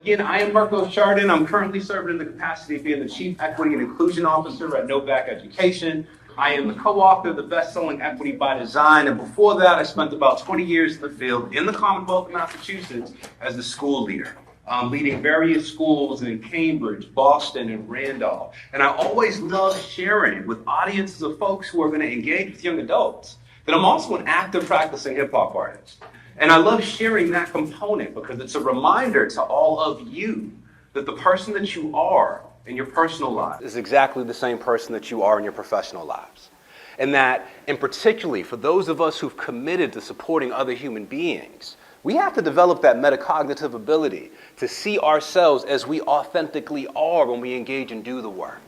Again, I am Mirko Chardin. I'm currently serving in the capacity of being the Chief Equity and Inclusion Officer at Novak Education. I am the co-author of the best-selling Equity by Design, and before that, I spent about 20 years in the field in the Commonwealth of Massachusetts as a school leader, leading various schools in Cambridge, Boston, and Randolph. And I always love sharing with audiences of folks who are going to engage with young adults that I'm also an active practicing hip-hop artist. And I love sharing that component because it's a reminder to all of you that the person that you are in your personal life is exactly the same person that you are in your professional lives. And that, in particularly, for those of us who've committed to supporting other human beings, we have to develop that metacognitive ability to see ourselves as we authentically are when we engage and do the work,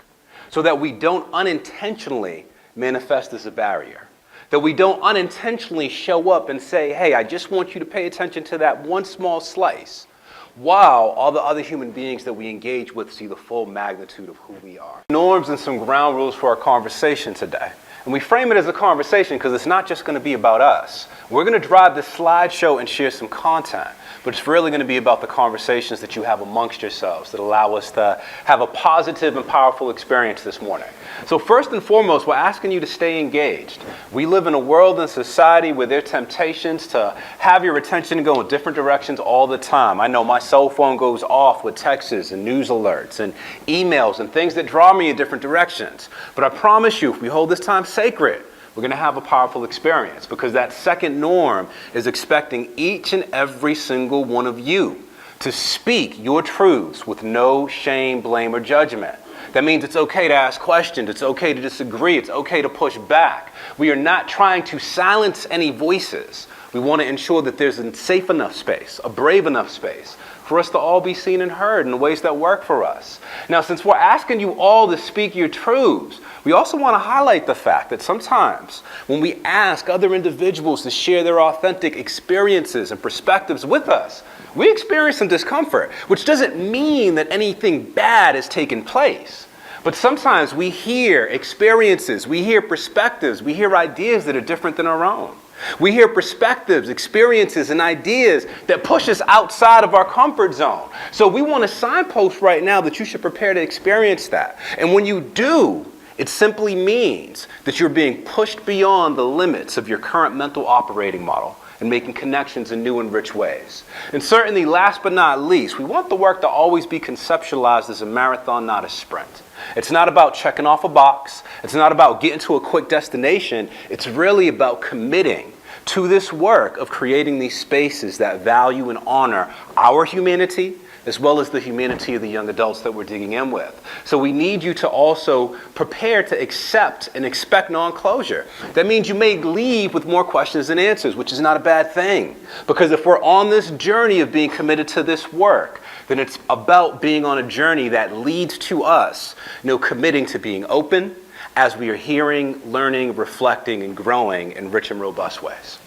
so that we don't unintentionally manifest as a barrier. That we don't unintentionally show up and say, hey, I just want you to pay attention to that one small slice, while all the other human beings that we engage with see the full magnitude of who we are. Norms and some ground rules for our conversation today. And we frame it as a conversation because it's not just going to be about us. We're going to drive this slideshow and share some content, but it's really going to be about the conversations that you have amongst yourselves that allow us to have a positive and powerful experience this morning. So first and foremost, we're asking you to stay engaged. We live in a world and society where there are temptations to have your attention go in different directions all the time. I know my cell phone goes off with texts and news alerts and emails and things that draw me in different directions. But I promise you, if we hold this time sacred, we're going to have a powerful experience, because that second norm is expecting each and every single one of you to speak your truths with no shame, blame, or judgment. That means it's okay to ask questions, it's okay to disagree, it's okay to push back. We are not trying to silence any voices. We want to ensure that there's a safe enough space, a brave enough space, for us to all be seen and heard in the ways that work for us. Now, since we're asking you all to speak your truths, we also want to highlight the fact that sometimes when we ask other individuals to share their authentic experiences and perspectives with us, we experience some discomfort, which doesn't mean that anything bad has taken place. But sometimes we hear experiences, we hear perspectives, we hear ideas that are different than our own. We hear perspectives, experiences, and ideas that push us outside of our comfort zone. So we want to signpost right now that you should prepare to experience that. And when you do, it simply means that you're being pushed beyond the limits of your current mental operating model and making connections in new and rich ways. And certainly, last but not least, we want the work to always be conceptualized as a marathon, not a sprint. It's not about checking off a box. It's not about getting to a quick destination. It's really about committing to this work of creating these spaces that value and honor our humanity, as well as the humanity of the young adults that we're digging in with. So we need you to also prepare to accept and expect non-closure. That means you may leave with more questions than answers, which is not a bad thing. Because if we're on this journey of being committed to this work, then it's about being on a journey that leads to us, committing to being open as we are hearing, learning, reflecting, and growing in rich and robust ways.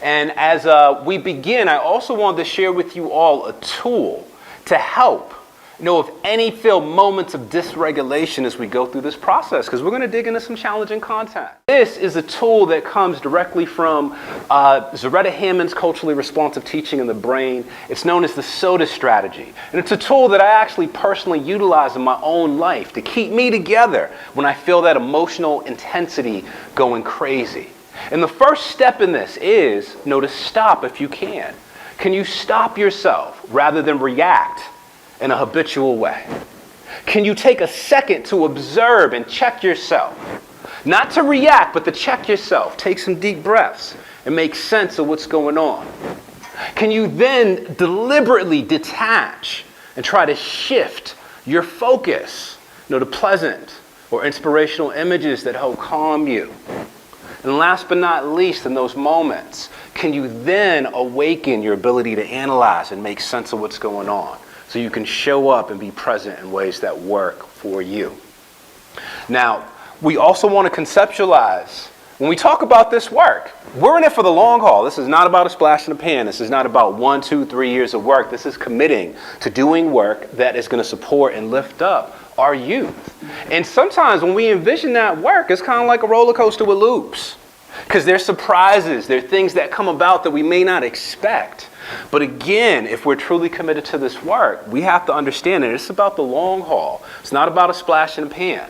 And as we begin, I also wanted to share with you all a tool to help if any feel moments of dysregulation as we go through this process, because we're going to dig into some challenging content. This is a tool that comes directly from Zaretta Hammond's Culturally Responsive Teaching in the Brain. It's known as the SOTA strategy. And it's a tool that I actually personally utilize in my own life to keep me together when I feel that emotional intensity going crazy. And the first step in this is to stop if you can. Can you stop yourself rather than react in a habitual way? Can you take a second to observe and check yourself? Not to react, but to check yourself. Take some deep breaths and make sense of what's going on. Can you then deliberately detach and try to shift your focus to pleasant or inspirational images that help calm you? And last but not least, in those moments, can you then awaken your ability to analyze and make sense of what's going on so you can show up and be present in ways that work for you? Now, we also want to conceptualize, when we talk about this work, we're in it for the long haul. This is not about a splash in the pan. This is not about 1, 2, 3 years of work. This is committing to doing work that is going to support and lift up our youth. And sometimes when we envision that work, it's kind of like a roller coaster with loops. Because there's surprises, there are things that come about that we may not expect. But again, if we're truly committed to this work, we have to understand that it's about the long haul. It's not about a splash in the pan.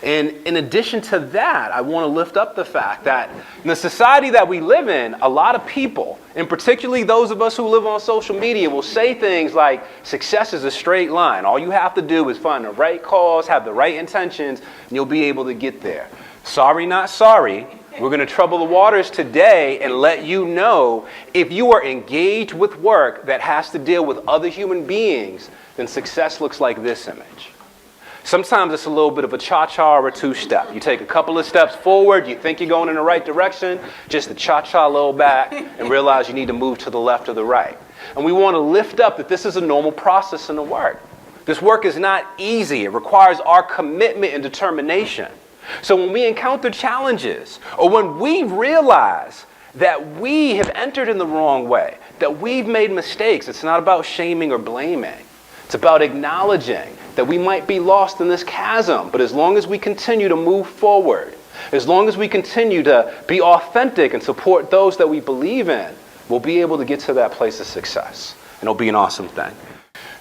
And in addition to that, I want to lift up the fact that in the society that we live in, a lot of people, and particularly those of us who live on social media, will say things like, success is a straight line. All you have to do is find the right cause, have the right intentions, and you'll be able to get there. Sorry, not sorry. We're going to trouble the waters today and let you know if you are engaged with work that has to deal with other human beings, then success looks like this image. Sometimes it's a little bit of a cha-cha or a two-step. You take a couple of steps forward, you think you're going in the right direction, just a cha-cha a little back, and realize you need to move to the left or the right. And we want to lift up that this is a normal process in the work. This work is not easy. It requires our commitment and determination. So when we encounter challenges, or when we realize that we have entered in the wrong way, that we've made mistakes, it's not about shaming or blaming. It's about acknowledging that we might be lost in this chasm, but as long as we continue to move forward, as long as we continue to be authentic and support those that we believe in, we'll be able to get to that place of success. And it'll be an awesome thing.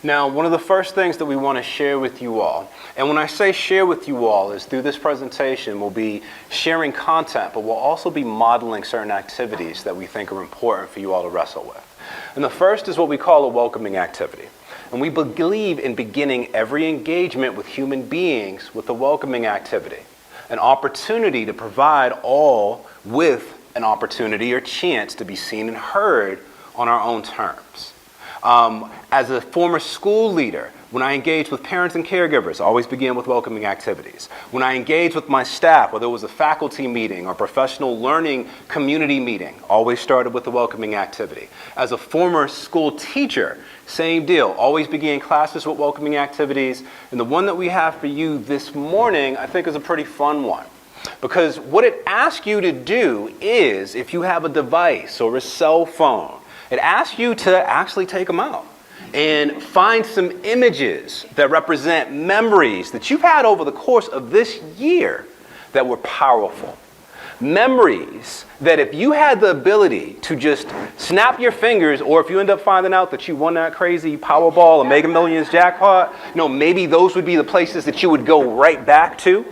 Now, one of the first things that we want to share with you all, and when I say share with you all, is through this presentation, we'll be sharing content, but we'll also be modeling certain activities that we think are important for you all to wrestle with. And the first is what we call a welcoming activity. And we believe in beginning every engagement with human beings with a welcoming activity, an opportunity to provide all with an opportunity or chance to be seen and heard on our own terms. As a former school leader, when I engage with parents and caregivers, I always begin with welcoming activities. When I engage with my staff, whether it was a faculty meeting or professional learning community meeting, always started with a welcoming activity. As a former school teacher, same deal, always begin classes with welcoming activities. And the one that we have for you this morning, I think, is a pretty fun one. Because what it asks you to do is, if you have a device or a cell phone, it asks you to actually take them out and find some images that represent memories that you've had over the course of this year that were powerful. Memories that if you had the ability to just snap your fingers, or if you end up finding out that you won that crazy Powerball or Mega Millions jackpot, maybe those would be the places that you would go right back to.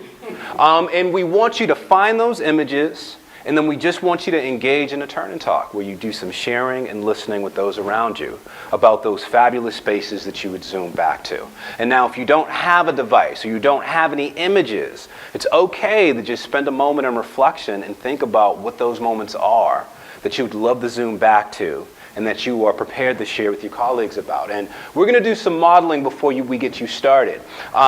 And we want you to find those images. And then we just want you to engage in a turn and talk where you do some sharing and listening with those around you about those fabulous spaces that you would zoom back to. And now if you don't have a device or you don't have any images, it's okay to just spend a moment in reflection and think about what those moments are that you would love to zoom back to and that you are prepared to share with your colleagues about. And we're going to do some modeling before we get you started.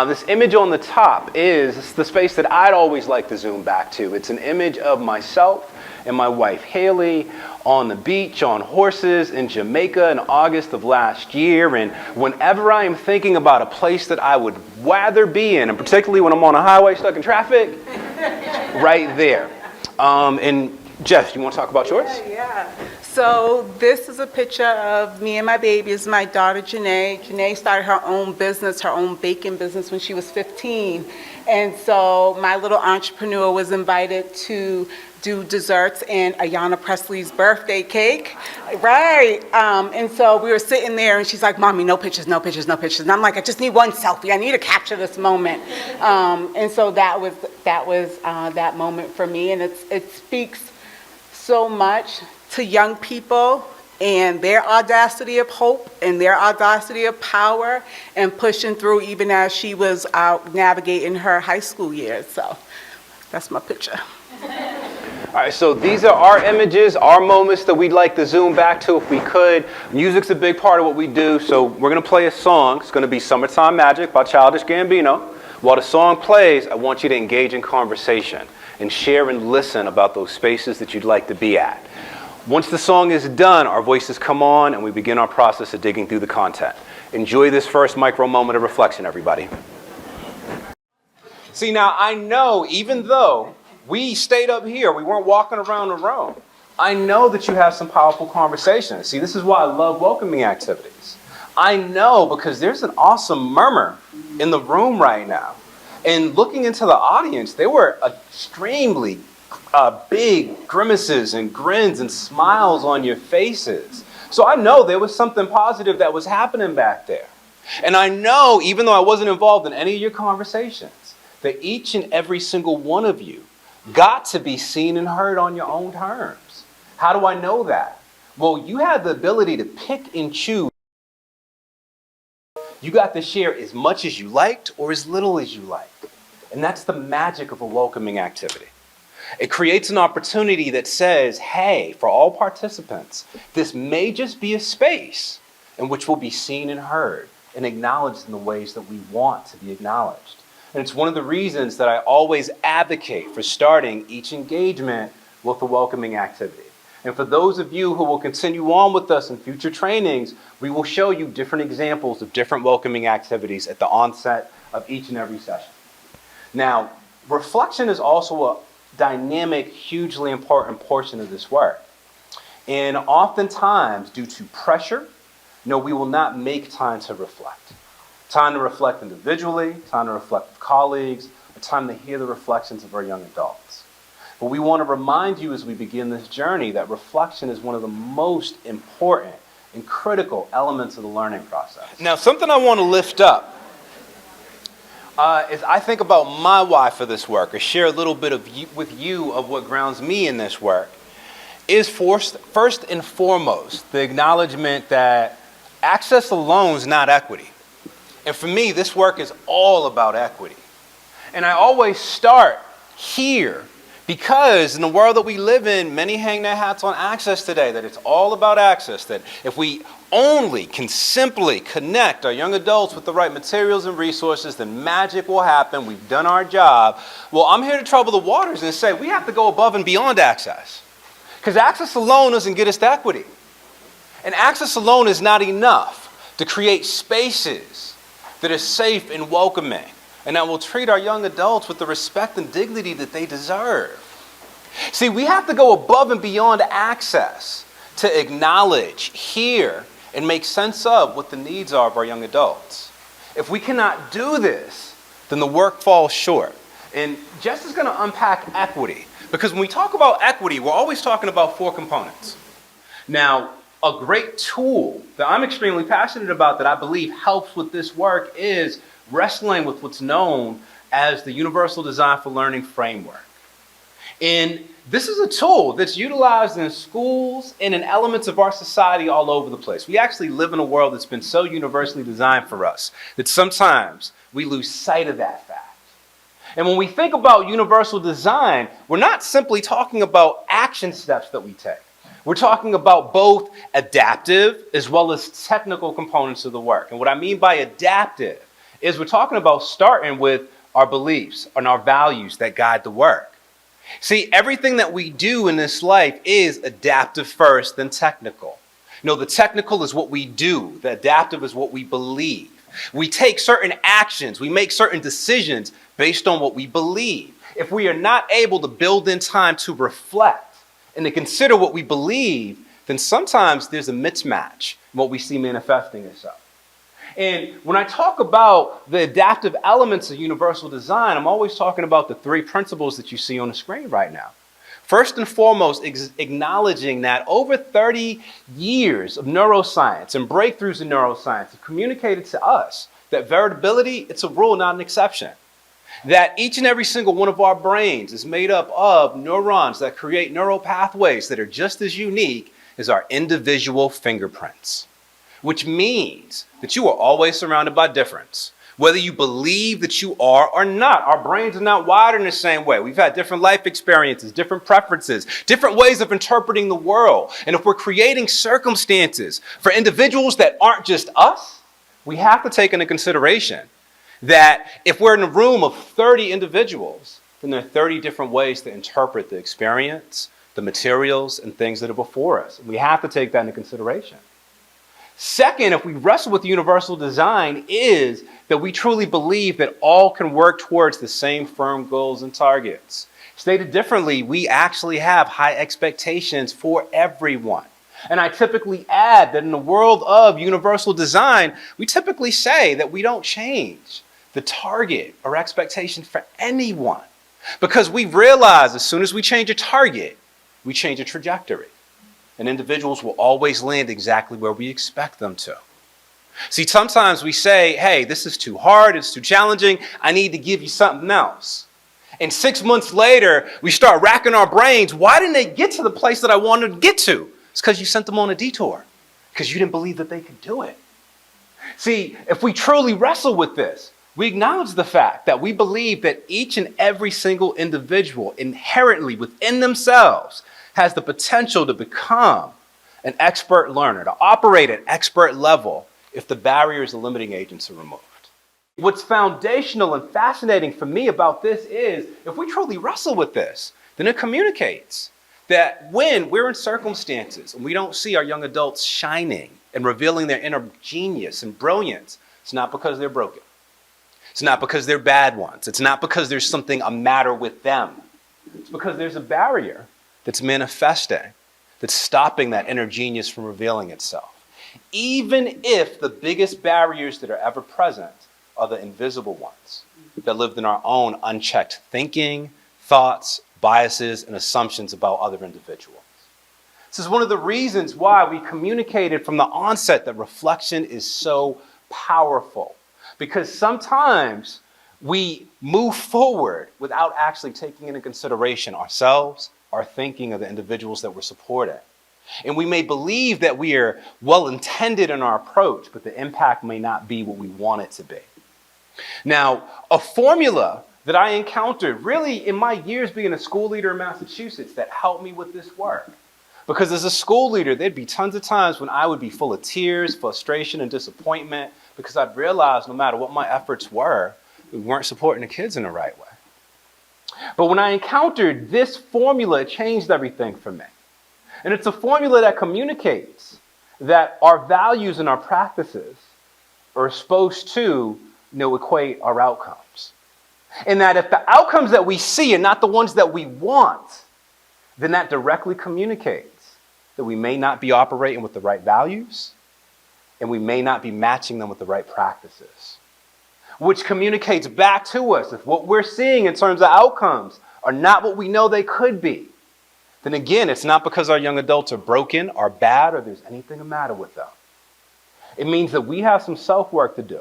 This image on the top is the space that I'd always like to zoom back to. It's an image of myself and my wife Haley on the beach on horses in Jamaica in August of last year. And whenever I am thinking about a place that I would rather be in, and particularly when I'm on a highway stuck in traffic, right there. And Jeff, you want to talk about yours? Yeah. So this is a picture of me and my baby. This is my daughter, Janae. Janae started her own business, her own baking business when she was 15. And so my little entrepreneur was invited to do desserts and Ayanna Presley's birthday cake, right? And so we were sitting there and she's like, Mommy, no pictures, no pictures, no pictures. And I'm like, I just need one selfie. I need to capture this moment. And so that was that moment for me. And it speaks so much to young people and their audacity of hope and their audacity of power and pushing through even as she was out navigating her high school years. So that's my picture. All right, so these are our images, our moments that we'd like to zoom back to if we could. Music's a big part of what we do, so we're going to play a song. It's going to be Summertime Magic by Childish Gambino. While the song plays, I want you to engage in conversation and share and listen about those spaces that you'd like to be at. Once the song is done, our voices come on and we begin our process of digging through the content. Enjoy this first micro moment of reflection, everybody. See, now I know, even though we stayed up here, we weren't walking around the room, I know that you have some powerful conversations. See, this is why I love welcoming activities. I know because there's an awesome murmur in the room right now. And looking into the audience, they were extremely big grimaces and grins and smiles on your faces. So I know there was something positive that was happening back there. And I know, even though I wasn't involved in any of your conversations, that each and every single one of you got to be seen and heard on your own terms. How do I know that? Well, you had the ability to pick and choose. You got to share as much as you liked or as little as you liked. And that's the magic of a welcoming activity. It creates an opportunity that says, hey, for all participants, this may just be a space in which we'll be seen and heard and acknowledged in the ways that we want to be acknowledged. And it's one of the reasons that I always advocate for starting each engagement with a welcoming activity. And for those of you who will continue on with us in future trainings, we will show you different examples of different welcoming activities at the onset of each and every session. Now, reflection is also a dynamic, hugely important portion of this work. And oftentimes, due to pressure, we will not make time to reflect. Time to reflect individually, time to reflect with colleagues, or time to hear the reflections of our young adults. But we want to remind you as we begin this journey that reflection is one of the most important and critical elements of the learning process. Now, something I want to lift up is I think about my why for this work, or share a little bit with you of what grounds me in this work, is first and foremost the acknowledgement that access alone is not equity. And for me, this work is all about equity. And I always start here because in the world that we live in, many hang their hats on access today, that it's all about access, that if we only can simply connect our young adults with the right materials and resources, then magic will happen, we've done our job. Well, I'm here to trouble the waters and say we have to go above and beyond access. Because access alone doesn't get us to equity. And access alone is not enough to create spaces that are safe and welcoming, and that will treat our young adults with the respect and dignity that they deserve. See, we have to go above and beyond access to acknowledge, hear, and make sense of what the needs are of our young adults. If we cannot do this, then the work falls short. And Jess is going to unpack equity, because when we talk about equity, we're always talking about 4 components. Now, a great tool that I'm extremely passionate about that I believe helps with this work is wrestling with what's known as the Universal Design for Learning framework. And this is a tool that's utilized in schools and in elements of our society all over the place. We actually live in a world that's been so universally designed for us that sometimes we lose sight of that fact. And when we think about universal design, we're not simply talking about action steps that we take. We're talking about both adaptive as well as technical components of the work. And what I mean by adaptive is we're talking about starting with our beliefs and our values that guide the work. See, everything that we do in this life is adaptive first, then technical. The technical is what we do. The adaptive is what we believe. We take certain actions. We make certain decisions based on what we believe. If we are not able to build in time to reflect and to consider what we believe, then sometimes there's a mismatch in what we see manifesting itself. And when I talk about the adaptive elements of universal design, I'm always talking about the 3 principles that you see on the screen right now. First and foremost, acknowledging that over 30 years of neuroscience and breakthroughs in neuroscience have communicated to us that variability, it's a rule, not an exception. That each and every single one of our brains is made up of neurons that create neural pathways that are just as unique as our individual fingerprints. Which means that you are always surrounded by difference. Whether you believe that you are or not, our brains are not wired in the same way. We've had different life experiences, different preferences, different ways of interpreting the world. And if we're creating circumstances for individuals that aren't just us, we have to take into consideration that if we're in a room of 30 individuals, then there are 30 different ways to interpret the experience, the materials, and things that are before us. And we have to take that into consideration. Second, if we wrestle with universal design, is that we truly believe that all can work towards the same firm goals and targets. Stated differently, we actually have high expectations for everyone. And I typically add that in the world of universal design, we typically say that we don't change the target or expectation for anyone. Because we realize as soon as we change a target, we change a trajectory. And individuals will always land exactly where we expect them to. See, sometimes we say, hey, this is too hard, it's too challenging, I need to give you something else. And 6 months later, we start racking our brains, why didn't they get to the place that I wanted to get to? It's because you sent them on a detour, because you didn't believe that they could do it. See, if we truly wrestle with this, we acknowledge the fact that we believe that each and every single individual inherently within themselves has the potential to become an expert learner, to operate at expert level if the barriers and limiting agents are removed. What's foundational and fascinating for me about this is if we truly wrestle with this, then it communicates that when we're in circumstances and we don't see our young adults shining and revealing their inner genius and brilliance, it's not because they're broken. It's not because they're bad ones. It's not because there's something a matter with them. It's because there's a barrier that's manifesting, that's stopping that inner genius from revealing itself. Even if the biggest barriers that are ever present are the invisible ones that lived in our own unchecked thinking, thoughts, biases, and assumptions about other individuals. This is one of the reasons why we communicated from the onset that reflection is so powerful. Because sometimes we move forward without actually taking into consideration ourselves, our thinking of the individuals that we're supporting. And we may believe that we are well-intended in our approach, but the impact may not be what we want it to be. Now, a formula that I encountered really in my years being a school leader in Massachusetts that helped me with this work. Because as a school leader, there'd be tons of times when I would be full of tears, frustration, and disappointment because I'd realized no matter what my efforts were, we weren't supporting the kids in the right way. But when I encountered this formula, it changed everything for me. And it's a formula that communicates that our values and our practices are supposed to, equate our outcomes. And that if the outcomes that we see are not the ones that we want, then that directly communicates that we may not be operating with the right values and we may not be matching them with the right practices. Which communicates back to us if what we're seeing in terms of outcomes are not what we know they could be, then again, it's not because our young adults are broken, are bad, or there's anything the matter with them. It means that we have some self-work to do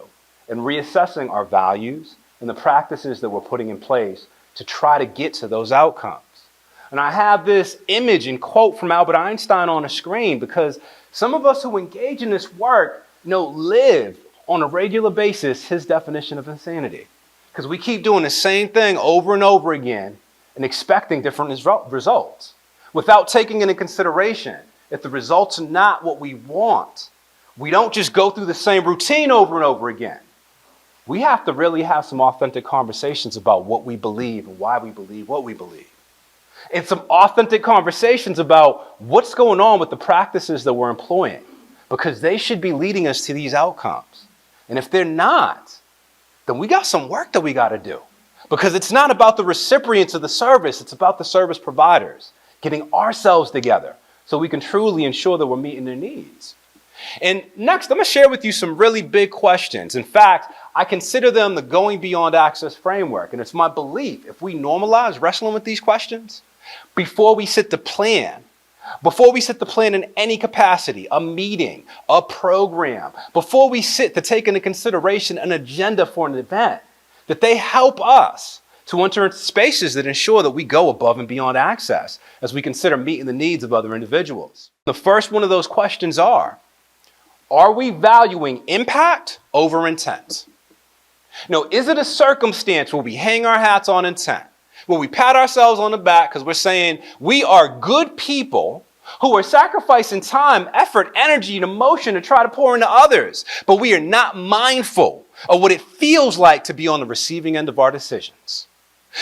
in reassessing our values and the practices that we're putting in place to try to get to those outcomes. And I have this image and quote from Albert Einstein on a screen because some of us who engage in this work, live on a regular basis his definition of insanity. Because we keep doing the same thing over and over again and expecting different results without taking into consideration if the results are not what we want. We don't just go through the same routine over and over again. We have to really have some authentic conversations about what we believe and why we believe what we believe. And some authentic conversations about what's going on with the practices that we're employing, because they should be leading us to these outcomes. And if they're not, then we got some work that we got to do. Because it's not about the recipients of the service, it's about the service providers, getting ourselves together so we can truly ensure that we're meeting their needs. And next, I'm going to share with you some really big questions. In fact, I consider them the going beyond access framework. And it's my belief, if we normalize wrestling with these questions, before we set the plan in any capacity, a meeting, a program, before we sit to take into consideration an agenda for an event, that they help us to enter into spaces that ensure that we go above and beyond access as we consider meeting the needs of other individuals. The first one of those questions are we valuing impact over intent? Is it a circumstance where we hang our hats on intent, where we pat ourselves on the back because we're saying we are good people who are sacrificing time, effort, energy, and emotion to try to pour into others, but we are not mindful of what it feels like to be on the receiving end of our decisions?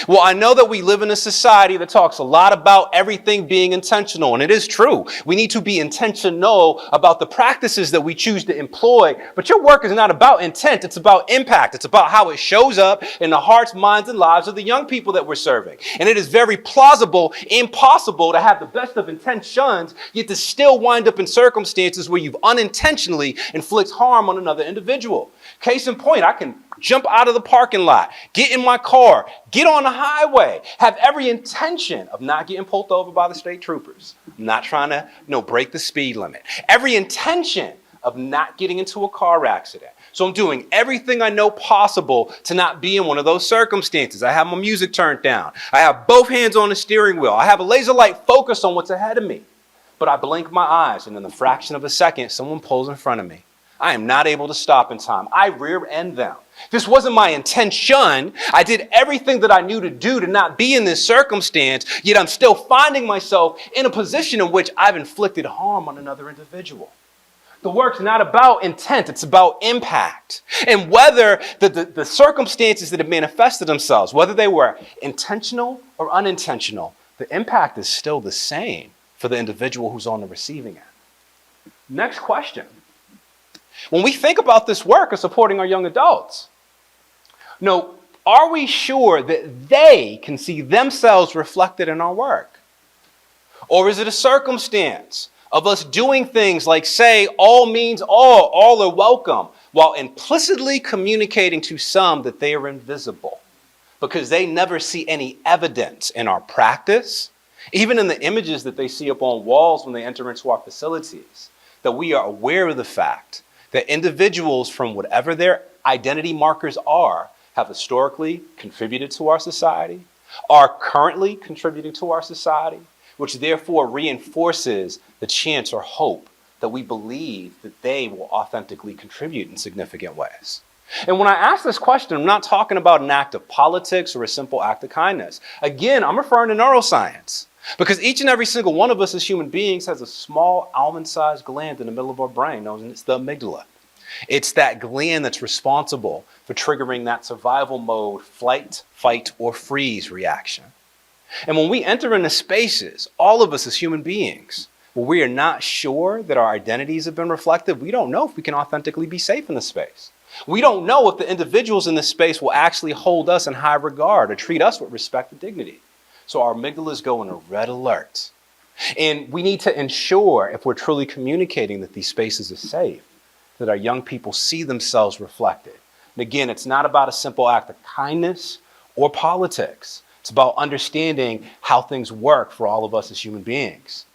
Well, I know that we live in a society that talks a lot about everything being intentional, and it is true. We need to be intentional about the practices that we choose to employ, but your work is not about intent, it's about impact. It's about how it shows up in the hearts, minds, and lives of the young people that we're serving. And it is very plausible, impossible to have the best of intentions, yet to still wind up in circumstances where you've unintentionally inflict harm on another individual. Case in point, I can jump out of the parking lot, get in my car, get on the highway, have every intention of not getting pulled over by the state troopers. I'm not trying to, break the speed limit. Every intention of not getting into a car accident. So I'm doing everything I know possible to not be in one of those circumstances. I have my music turned down. I have both hands on the steering wheel. I have a laser light focus on what's ahead of me. But I blink my eyes, and in the fraction of a second, someone pulls in front of me. I am not able to stop in time. I rear end them. This wasn't my intention. I did everything that I knew to do to not be in this circumstance, yet I'm still finding myself in a position in which I've inflicted harm on another individual. The work's not about intent, it's about impact. And whether the circumstances that have manifested themselves, whether they were intentional or unintentional, the impact is still the same for the individual who's on the receiving end. Next question. When we think about this work of supporting our young adults, are we sure that they can see themselves reflected in our work? Or is it a circumstance of us doing things like say all means all are welcome, while implicitly communicating to some that they are invisible because they never see any evidence in our practice, even in the images that they see up on walls when they enter into our facilities, that we are aware of the fact that individuals from whatever their identity markers are have historically contributed to our society, are currently contributing to our society, which therefore reinforces the chance or hope that we believe that they will authentically contribute in significant ways. And when I ask this question, I'm not talking about an act of politics or a simple act of kindness. Again, I'm referring to neuroscience, because each and every single one of us as human beings has a small almond-sized gland in the middle of our brain known as the amygdala. It's that gland that's responsible for triggering that survival mode, flight, fight, or freeze reaction. And when we enter into spaces, all of us as human beings, where we are not sure that our identities have been reflected, we don't know if we can authentically be safe in the space. We don't know if the individuals in this space will actually hold us in high regard or treat us with respect and dignity. So our amygdalas go into red alert. And we need to ensure, if we're truly communicating that these spaces are safe, that our young people see themselves reflected. And again, it's not about a simple act of kindness or politics. It's about understanding how things work for all of us as human beings.